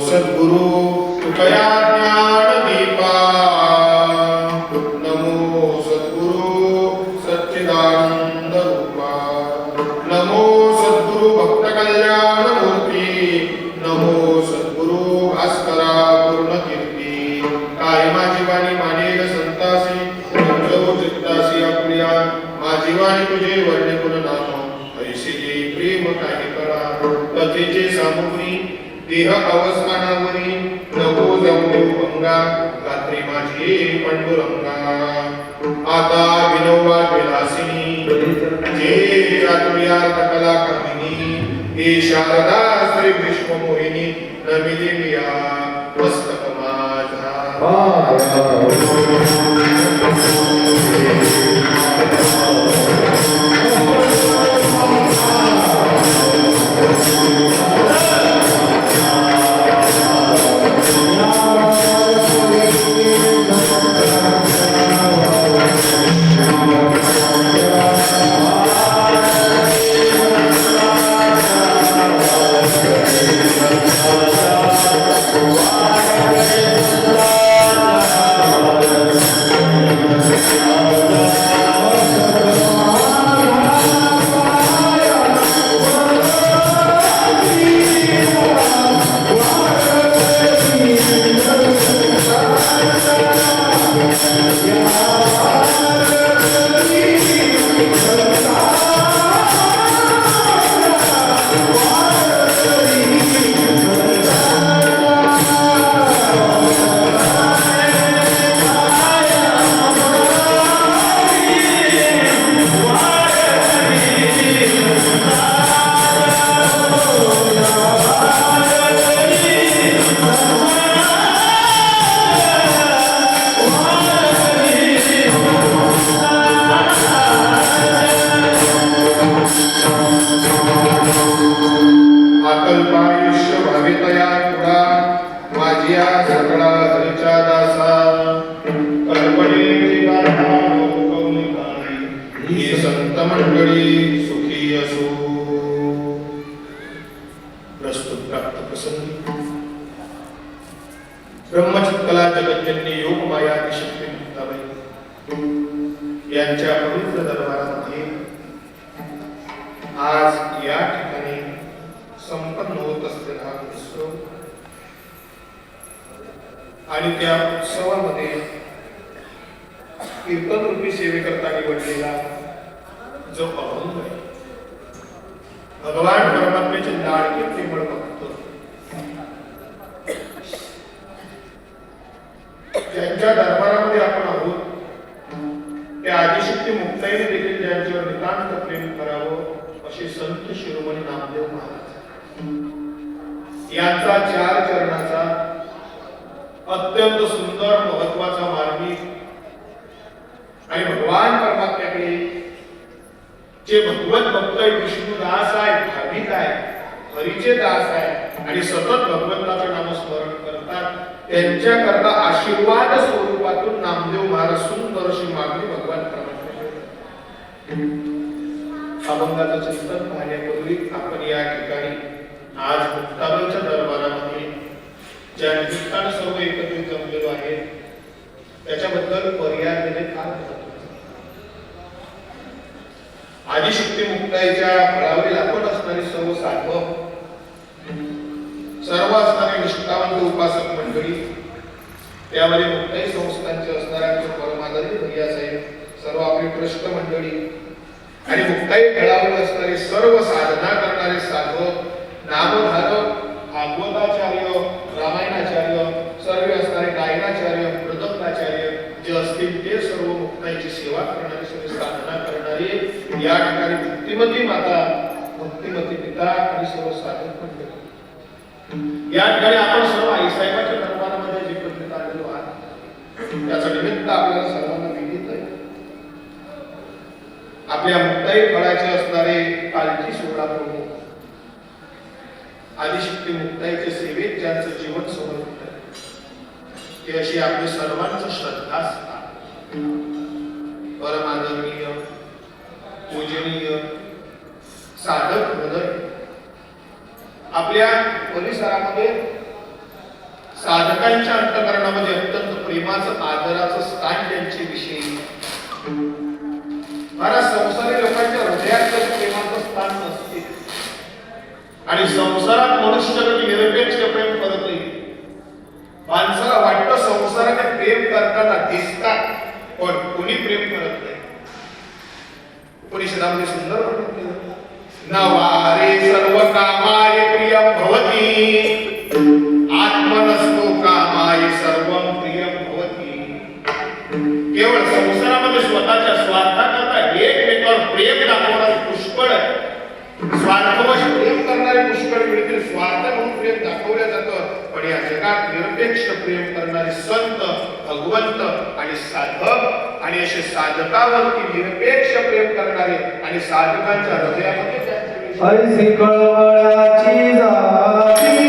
सद्गुरु तुकया ज्ञानदीपा नमो सद्गुरु सच्चिदानंद रूपा नमो सद्गुरु भक्त कल्याण मूर्ती नमो सद्गुरु भास्करा पूर्ण कीर्ती काय माझी वाणी मानेल संतासी रंजवू चित्तासी आपल्या माझी वाणी तुझे वर्णे गुण नाम ऐसे जे प्रेम काही कळा कथेचे सामुग्री देह अवसानावरी नको जाऊ अंगा रात्री माझी पंडुरंगा आता विनोबा विलासिनी जे चातुर्या कला कामिनी हे शारदा श्री विश्व मोहिनी नमिली मिया मस्तक माझा ब्रह्मचित्तला जगज्जननी योग माया शक्ती मुक्ताबाई यांच्या पवित्र दरबारामध्ये आज या ठिकाणी संपन्न होत असलेला उत्सव आणि त्या उत्सवामध्ये कीर्तन रूपी सेवेकरता निवडलेला जो अभंग आहे भगवान परमात्म्याचे लाडके प्रेमळ भक्त ज्यांच्या दरबारामध्ये आपण आहोत त्या आदिशक्ती मुक्ताईने देखील ज्यांच्यावर नितांत प्रेम करावं असे संत शिरोमणी नामदेव महाराज यांचा चार चरणाचा अत्यंत सुंदर महत्वाचा मार्मिक आणि भगवान परमात्म्याकडे जे भगवत भक्त विष्णू दास आहे भाविक आहे हरीचे दास आहे आणि सतत भगवंताचे नामस्मरण करतात त्यांच्याकरता आशीर्वाद स्वरूपातून नामदेव महाराज सुंदर अशी मागणी भगवान परमात्म्याकडे अभंगाचं चिंतन पाहण्यापूर्वी आपण या ठिकाणी आज मुक्ताबाईच्या दरबारामध्ये ज्या निमित्तानं सर्व एकत्रित जमलेलो आहे त्याच्याबद्दल पर्याय देणे फार महत्त्वाचे. आदिशक्ती मुक्ताईच्या फळावरील आपण असणारी सर्व साधव सर्व असणारे निष्ठावंत उपासक मंडळी त्यामध्ये मुक्ताई संस्थांचे असणारे परमाधारी भैया साहेब सर्व आपली ट्रस्ट मंडळी आणि मुक्ताई फळावर असणारे सर्व साधना करणारे साधक नामधारक भागवताचार्य रामायणाचार्य सर्व असणारे गायनाचार्य मृदंगाचार्य जे असतील ते सर्व मुक्ताईची सेवा करणारे सर्व साधना करणारे या ठिकाणी भक्तिमती माता भक्तिमती पिता आणि सर्व साधक मंडळी या ठिकाणी आपण सर्व आईसाहेबाच्या दरबारामध्ये जे एकत्रित आलेलो आहात त्याचं निमित्त आपल्याला सर्वांना विदित आहे. आपल्या मुक्ताई फळाचे असणारे पालखी सोहळा प्रमुख आदिशक्ती मुक्ताईच्या सेवेत ज्यांचं जीवन समर्पित आहे ते अशी आपली सर्वांचं श्रद्धास्थान परमादरणीय पूजनीय साधक हृदय आपल्या परिसरामध्ये साधकांच्या अंतःकरणामध्ये अत्यंत प्रेमाचं आदराचं स्थान त्यांचे विषयी. महाराज संसारी लोकांच्या हृदयात कधी प्रेमाचं स्थान नसते आणि संसारात मनुष्य कधी निरपेक्ष प्रेम करत नाही. माणसाला वाटतं संसाराने प्रेम करताना दिसतात पण कोणी प्रेम करत नाही. उपनिषदामध्ये सुंदर म्हटलं नवारे सर्व कामाय प्रियं भवति आत्मनस्तु कामाय सर्वं प्रियं भवति. केवळ संसारामध्ये स्वतःच्या स्वार्थाकरता एकमेकावर प्रेम दाखवणारे पुष्कळ स्वार्थवश प्रेम करणारे पुष्कळ मिळतील. स्वार्थ म्हणून प्रेम दाखवलं जातं पण या जगात निरपेक्ष प्रेम करणारे संत भगवंत आणि साधक आणि असे साधकावरती निरपेक्ष प्रेम करणारे आणि साधकांच्या हृदयामध्ये ऐसी कळवळाची जाती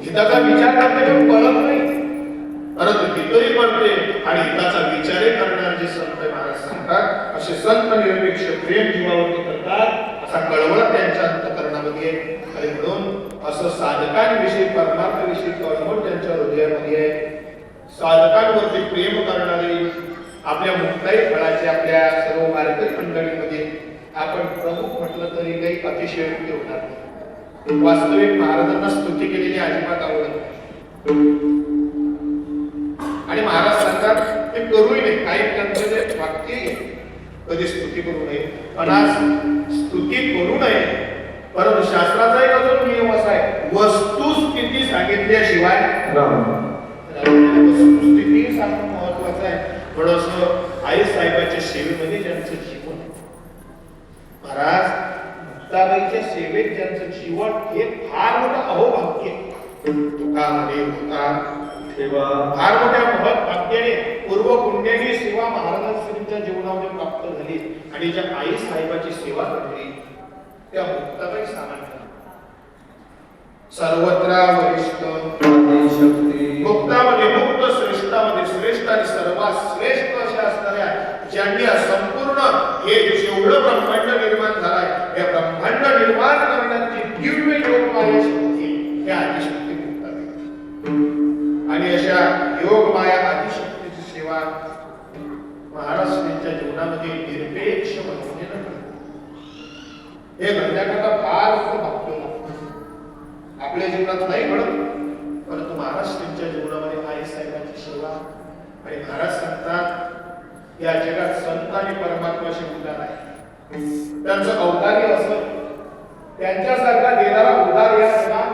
हिताचा विचार करते पण कळत नाही परंतु हितही पडते आणि हिताचा विचारही करणारे जे संत महाराज सांगतात असे संत निरपेक्ष प्रेम जीवावरती करतात असा कळवळ त्यांच्या अंतःकरणामध्ये आणि म्हणून असं साधकांविषयी परमार्थाविषयी कळवळ त्यांच्या हृदयामध्ये आहे. साधकांवरती प्रेम करणारे आपल्या मुक्ताई फळाचे आपल्या सर्व वारकरी मंडळीमध्ये आपण प्रमुख म्हटलं तरी काही अतिशयोक्ती होणार नाही. वास्तविक महाराजांना स्तुती केलेली अजिबात आवडत आणि महाराज सांगतात ते करूही नाही. काही त्यांचं वाक्य कधी स्तुती करू नये पण आज स्तुती करू नये परंतु शास्त्राचा एक अजून नियम असा आहे वस्तुस्थिती सांगितल्याशिवाय वस्तुस्थिती सांगणं महत्वाचं आहे. थोडंसं आई साहेबांच्या सेवेमध्ये ज्यांचं जीवन महाराज मुक्ताबाईच्या सेवेत ज्यांचं जीवन हे फार मोठं अहोभाग्य तुकामध्ये होता तेव्हा फार मोठ्या महत् भाग्याने पूर्व पुण्याची सेवा महाराजांच्या जीवनामध्ये प्राप्त झाली आणि ज्या आई साहेबाची सेवा करते त्या मुक्ताबाई सामान्य सर्वत्र वरिष्ठ मुक्तामध्ये मुक्त श्रेष्ठामध्ये श्रेष्ठ आणि सर्वात श्रेष्ठ अशा असणाऱ्या ज्यांनी संपूर्ण हे जेवढं ब्रह्मांड निर्माण झालाय या ब्रह्मांड निर्माण करण्याची दिव्य योगमाया शक्ती ही आदिशक्ती मुक्ताबाई आणि अशा योगमाया आदिशक्तीची सेवा महाराष्ट्राच्या जीवनामध्ये निरपेक्ष बनवणे हे घडण्याकरता फार भाग्य आपल्या जीवनात नाही घडत परंतु महाराष्ट्राच्या जीवनामध्ये आई साहेबांची सेवा आणि महाराज सांगतात या जगात संत आणि परमात्माशी उदार आहे. त्यांचं अवतारी असं त्यांच्यासारखा देणारा उदार या जगात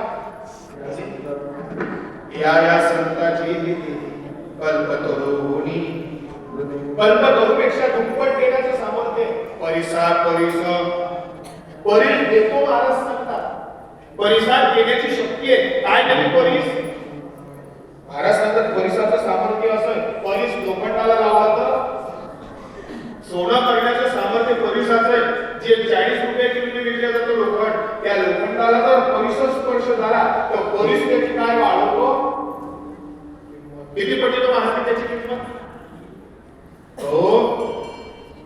या संताची कल्पतरुणी कल्पतरूपेक्षा दुप्पट देण्याचं सामर्थ्य परिसार परीस देतो महाराज सांगतात परिसार देण्याची शक्ती आहे काय नाही परीस महाराज सांगतात परिसाचं सामर्थ्य असं परीस लोखंडाला लावला तर सोनं करण्याचं सामर्थ्य परिसाचं आहे जे 40 रुपये किमतीने विकलं जातं लोखंड त्या लोखंडाला जर परिस स्पर्श झाला तर परिस त्याची काय वाढवतो किती पटीने वाढते त्याची किंमत हो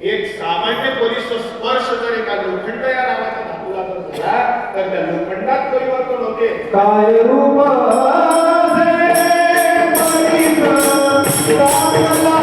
एक सामान्य परिस स्पर्श जर एका लोखंड या नावाच्या धातूला जर झाला तर त्या लोखंडात परिवर्तन होते काय रूप असे परिस